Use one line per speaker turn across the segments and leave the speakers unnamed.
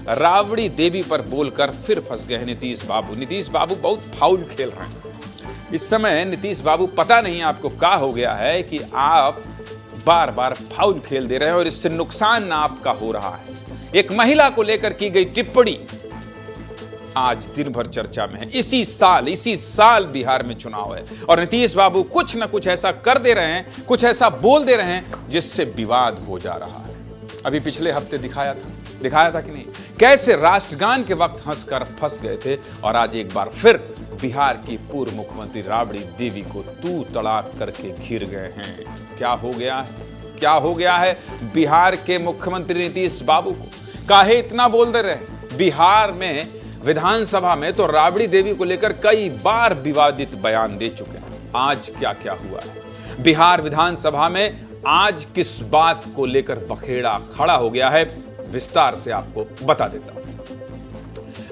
राबड़ी देवी पर बोलकर फिर फंस गए हैं नीतीश बाबू। नीतीश बाबू बहुत फाउल खेल रहे हैं इस समय। नीतीश बाबू, पता नहीं आपको क्या हो गया है कि आप बार बार फाउल खेल दे रहे हैं और इससे नुकसान आपका हो रहा है। एक महिला को लेकर की गई टिप्पणी आज दिन भर चर्चा में है। इसी साल बिहार में चुनाव है और नीतीश बाबू कुछ न कुछ ऐसा कर दे रहे हैं, कुछ ऐसा बोल दे रहे हैं जिससे विवाद हो जा रहा है। अभी पिछले हफ्ते दिखाया था कि नहीं, कैसे राष्ट्रगान के वक्त हंसकर फंस गए थे और आज एक बार फिर बिहार की पूर्व मुख्यमंत्री राबड़ी देवी को तू तड़ाक करके घिर गए हैं। क्या हो गया है बिहार के मुख्यमंत्री नीतीश बाबू को? काहे इतना बोल दे रहे? बिहार में विधानसभा में तो राबड़ी देवी को लेकर कई बार विवादित बयान दे चुके हैं। आज क्या हुआ है बिहार विधानसभा में? आज किस बात को लेकर बखेड़ा खड़ा हो गया है, विस्तार से आपको बता देता हूं।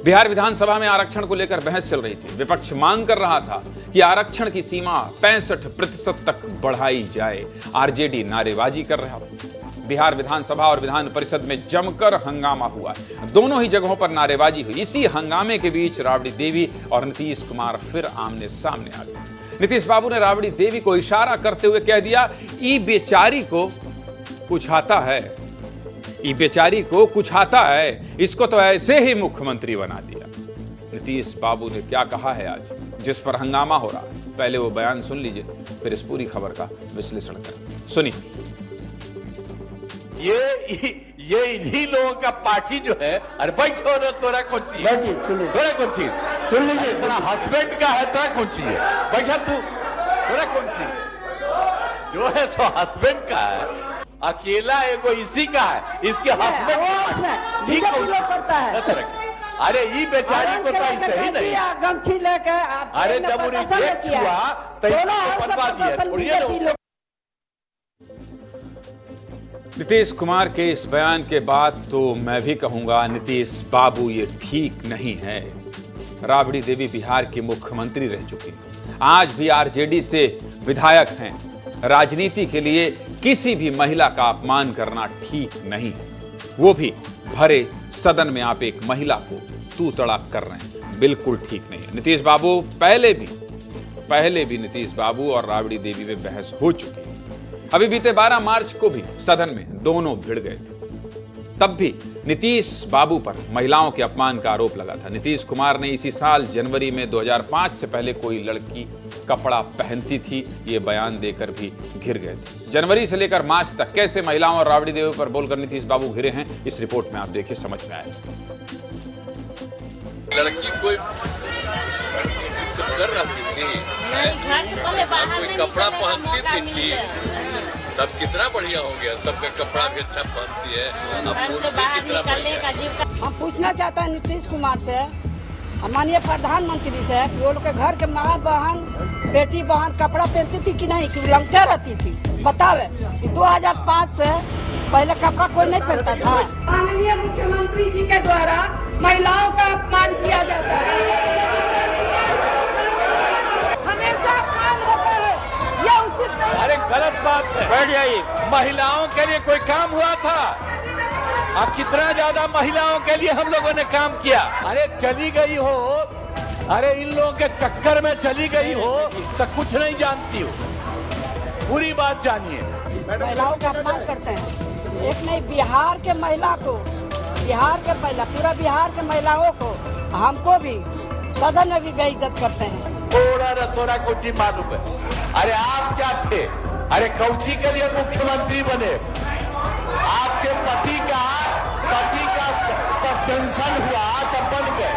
बिहार विधानसभा में आरक्षण को लेकर बहस चल रही थी। विपक्ष मांग कर रहा था कि आरक्षण की सीमा 65% तक बढ़ाई जाए। आरजेडी नारेबाजी कर रहा था। बिहार विधानसभा और विधान परिषद में जमकर हंगामा हुआ। दोनों ही जगहों पर नारेबाजी हुई। इसी हंगामे के बीच राबड़ी देवी और नीतीश कुमार फिर आमने सामने आ गए। नीतीश बाबू ने राबड़ी देवी को इशारा करते हुए कह दिया, ई बेचारी को कुछ आता है, ई बेचारी को कुछ आता है, इसको तो ऐसे ही मुख्यमंत्री बना दिया। नीतीश बाबू ने क्या कहा है आज, जिस पर हंगामा हो रहा है? पहले वो बयान सुन लीजिए, फिर इस पूरी खबर का विश्लेषण करें। सुनिए।
ये इन्हीं लोगों का पार्टी जो है, अरे बैठो ना, तोरा कौन सी तोरा कौन सी सुन लीजिए, तेरा हस्बैंड का है, तोरा कौन सी है? बैठा तू, तोरा कौन सी जो है सो हस्बैंड का है, अकेला एगो इसी का है, इसके हस्बैंड ठीक करता है। अरे ये बेचारी को तो ऐसे ही नहीं
गमछी लेके,
अरे जब रिजेक्ट हुआ तो इसको बनवा दिया, छोड़िए ना।
नीतीश कुमार के इस बयान के बाद तो मैं भी कहूंगा नीतीश बाबू ये ठीक नहीं है। राबड़ी देवी बिहार की मुख्यमंत्री रह चुकी है, आज भी आरजेडी से विधायक हैं। राजनीति के लिए किसी भी महिला का अपमान करना ठीक नहीं है, वो भी भरे सदन में आप एक महिला को तू तड़ाक कर रहे हैं, बिल्कुल ठीक नहीं है। नीतीश बाबू पहले भी नीतीश बाबू और राबड़ी देवी में बहस हो चुकी है। अभी बीते 12 मार्च को भी सदन में दोनों भिड़ गए थे। तब भी नीतीश बाबू पर महिलाओं के अपमान का आरोप लगा था। नीतीश कुमार ने इसी साल जनवरी में 2005 से पहले कोई लड़की कपड़ा पहनती थी, ये बयान देकर भी घिर गए थे। जनवरी से लेकर मार्च तक कैसे महिलाओं और राबड़ी देवी पर बोलकर नीतीश बाबू घिरे हैं, इस रिपोर्ट में आप देखिए, समझ में आए।
लड़की कोई कर रही थी, कोई कपड़ा पहनती थी, तब कितना बढ़िया हो गया, सबका कपड़ा भी अच्छा पहनती है।
हम पूछना चाहते हैं नीतीश कुमार से, माननीय प्रधानमंत्री से, कि वो लोग के घर के माँ बहन, बेटी बहन कपड़ा पहनती थी कि नहीं, कि लंगटे रहती थी? बतावे कि 2005 से पहले कपड़ा कोई नहीं पहनता था।
माननीय मुख्यमंत्री जी के द्वारा महिलाओं का अपमान किया जाता है, हमेशा अपमान होता है, ये उचित नहीं।
अरे गलत बात है, बैठ जाइए। महिलाओं के लिए कोई काम हुआ था? अब कितना ज्यादा महिलाओं के लिए हम लोगों ने काम किया। अरे चली गई हो, अरे इन लोगों के चक्कर में चली गई हो तो कुछ नहीं जानती हो, पूरी बात जानिए।
महिलाओं का अपमान करते हैं, एक नहीं, बिहार के महिला को, बिहार के महिला, पूरा बिहार के महिलाओं को, हमको भी सदन में भी बेइज्जत करते हैं।
थोड़ा कुछ ही मालूम है। अरे आप क्या थे? अरे कौची के लिए मुख्यमंत्री बने? आपके पति का सस्पेंशन हुआ तब बन गए,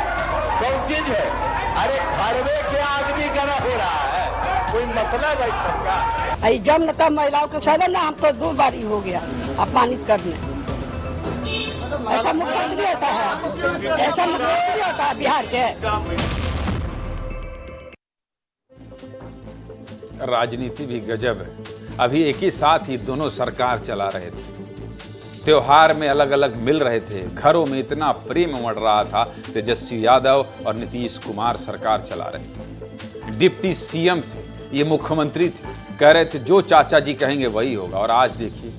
कौन चीज है? अरे घर में क्या आदमी करा हो रहा है, कोई मतलब है सबका?
जब न महिलाओं के सदन ना, हमको 2 बारी हो गया अपमानित करने। ऐसा मुख्यमंत्री होता है, ऐसा मुख्यमंत्री होता है बिहार के?
राजनीति भी गजब है। अभी एक ही साथ ही दोनों सरकार चला रहे थे, त्योहार में अलग अलग मिल रहे थे, घरों में इतना प्रेम उमड़ रहा था। तेजस्वी यादव और नीतीश कुमार सरकार चला रहे थे, डिप्टी सीएम थे, ये मुख्यमंत्री थे, कह रहे थे जो चाचा जी कहेंगे वही होगा। और आज देखिए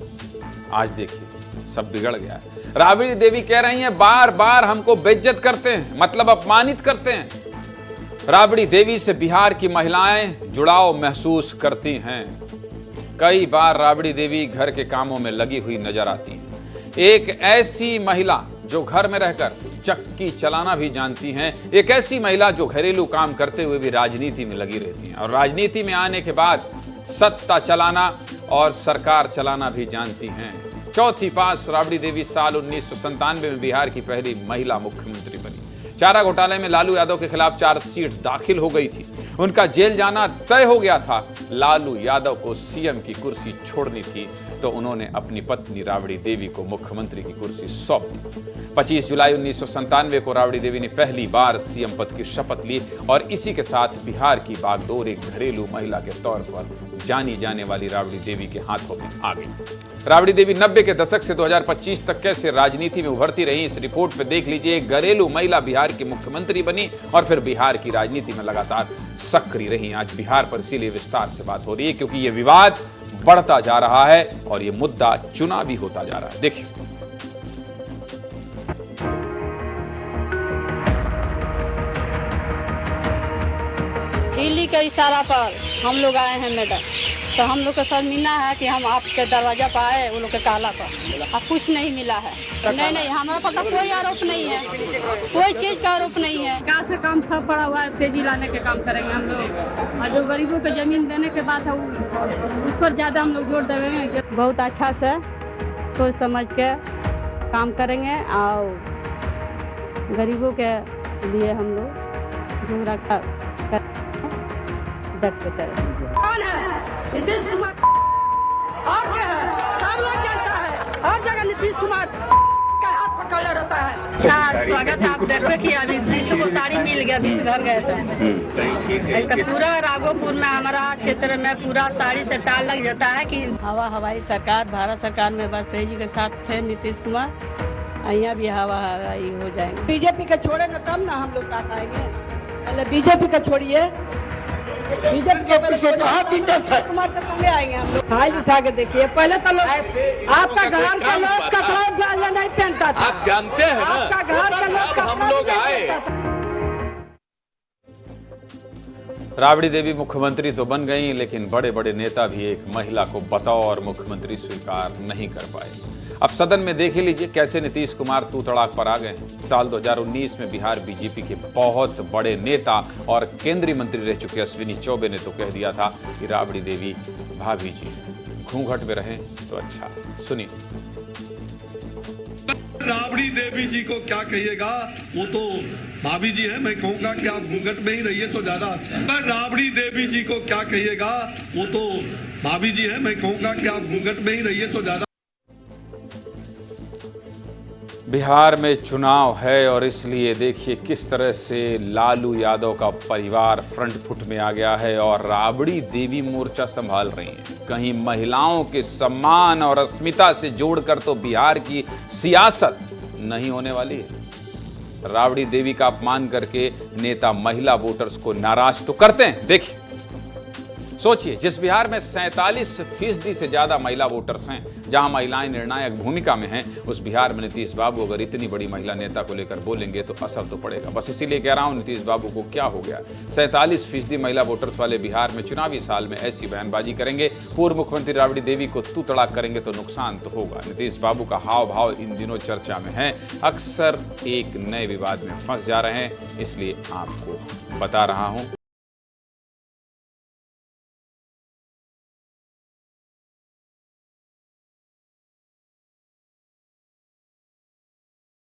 सब बिगड़ गया है। राबड़ी देवी कह रही हैं बार बार हमको बेइज्जत करते हैं, मतलब अपमानित करते हैं। राबड़ी देवी से बिहार की महिलाएं जुड़ाव महसूस करती हैं। कई बार राबड़ी देवी घर के कामों में लगी हुई नजर आती हैं। एक ऐसी महिला जो घर में रहकर चक्की चलाना भी जानती हैं, एक ऐसी महिला जो घरेलू काम करते हुए भी राजनीति में लगी रहती हैं और राजनीति में आने के बाद सत्ता चलाना और सरकार चलाना भी जानती हैं। चौथी पास राबड़ी देवी साल 1997 में बिहार की पहली महिला मुख्यमंत्री बनी। चारा घोटाले में लालू यादव के खिलाफ चार्जशीट दाखिल हो गई थी, उनका जेल जाना तय हो गया था। लालू यादव को सीएम की कुर्सी छोड़नी थी तो उन्होंने अपनी पत्नी राबड़ी देवी को मुख्यमंत्री की कुर्सी सौंप दी। 25 जुलाई 1997 को राबड़ी देवी ने पहली बार सीएम पद की शपथ ली और इसी के साथ बिहार की बागडोर एक घरेलू महिला के तौर पर जानी जाने वाली राबड़ी देवी के हाथों में आ गई। राबड़ी देवी 90 के दशक से 2025 तक कैसे राजनीति में उभरती रही, इस रिपोर्ट पे देख लीजिए। एक घरेलू महिला बिहार की मुख्यमंत्री बनी और फिर बिहार की राजनीति में लगातार सक्रिय रही। आज बिहार पर इसीलिए विस्तार से बात हो रही है क्योंकि ये विवाद बढ़ता जा रहा है और ये मुद्दा चुनावी होता जा रहा है। देखिए,
दिल्ली के इशारा पर हम लोग आए हैं मैडम, तो हम लोग को शर्मिंदा है कि हम आपके दरवाजा पर आए, वो लोग के कहला पर अब कुछ नहीं मिला है। नहीं, हमारा पता कोई आरोप नहीं है, कोई चीज का आरोप नहीं है। क्या से काम सब पड़ा हुआ है, तेजी लाने के काम करेंगे हम लोग और जो गरीबों को जमीन देने के बाद है उस पर ज्यादा हम लोग जोर देंगे। बहुत अच्छा से सोच समझ के काम करेंगे और गरीबों के लिए हम लोग जो रखा डट के करेंगे। कौन है नीतीश कुमार और क्या है, सब लोग जानता है, हर जगह नीतीश कुमार का हाथ पकड़ा रहता है। स्वागत है आप देखो कि अभी नीतीश को साड़ी मिल गया, बीच घर गए थे। पूरा राघोपुर में हमारा क्षेत्र में पूरा साड़ी से टाल लग जाता है कि हवाई सरकार भारत सरकार में बस तेजी के साथ थे नीतीश कुमार, यहाँ भी हवाई हो जाएंगे। बीजेपी का छोड़े न तब ना हम लोग साथ आएंगे, पहले बीजेपी का छोड़िए। बीजेपी से कहाँ जीते कुमार के संगे आएंगे हम लोग। हाई उठा के देखिए, पहले तो लोग आपका घर का लोग कपड़ा नहीं पहनता था,
आप जानते हैं ना,
आपका घर का लोग
हम लोग आए।
राबड़ी देवी मुख्यमंत्री तो बन गई लेकिन बड़े बड़े नेता भी एक महिला को बतौर मुख्यमंत्री स्वीकार नहीं कर पाए। अब सदन में देख लीजिए कैसे नीतीश कुमार तू तड़ाक पर आ गए हैं। साल 2019 में बिहार बीजेपी के बहुत बड़े नेता और केंद्रीय मंत्री रह चुके अश्विनी चौबे ने तो कह दिया था कि राबड़ी देवी भाभी जी घूंघट में रहें तो अच्छा। सुनिए,
राबड़ी देवी जी को क्या कहिएगा, वो तो भाभी जी है, मैं कहूँगा कि आप घूंघट में ही रहिए तो ज्यादा अच्छा है। राबड़ी देवी जी को क्या कहिएगा, वो तो भाभी जी है, मैं कहूँगा कि आप घूंघट में ही रहिए तो ज्यादा।
बिहार में चुनाव है और इसलिए देखिए किस तरह से लालू यादव का परिवार फ्रंट फुट में आ गया है और राबड़ी देवी मोर्चा संभाल रही हैं। कहीं महिलाओं के सम्मान और अस्मिता से जोड़कर तो बिहार की सियासत नहीं होने वाली है। राबड़ी देवी का अपमान करके नेता महिला वोटर्स को नाराज तो करते हैं। देखिए, सोचिए, जिस बिहार में 47% से ज्यादा महिला वोटर्स हैं, जहां महिलाएं निर्णायक भूमिका में हैं, उस बिहार में नीतीश बाबू अगर इतनी बड़ी महिला नेता को लेकर बोलेंगे तो असर तो पड़ेगा। बस इसीलिए कह रहा हूं नीतीश बाबू को क्या हो गया। 47% महिला वोटर्स वाले बिहार में चुनावी साल में ऐसी बयानबाजी करेंगे, पूर्व मुख्यमंत्री राबड़ी देवी को तू तड़ाक करेंगे तो नुकसान तो होगा। नीतीश बाबू का हाव भाव इन दिनों चर्चा में है, अक्सर एक नए विवाद में फंस जा रहे हैं, इसलिए आपको बता रहा हूं।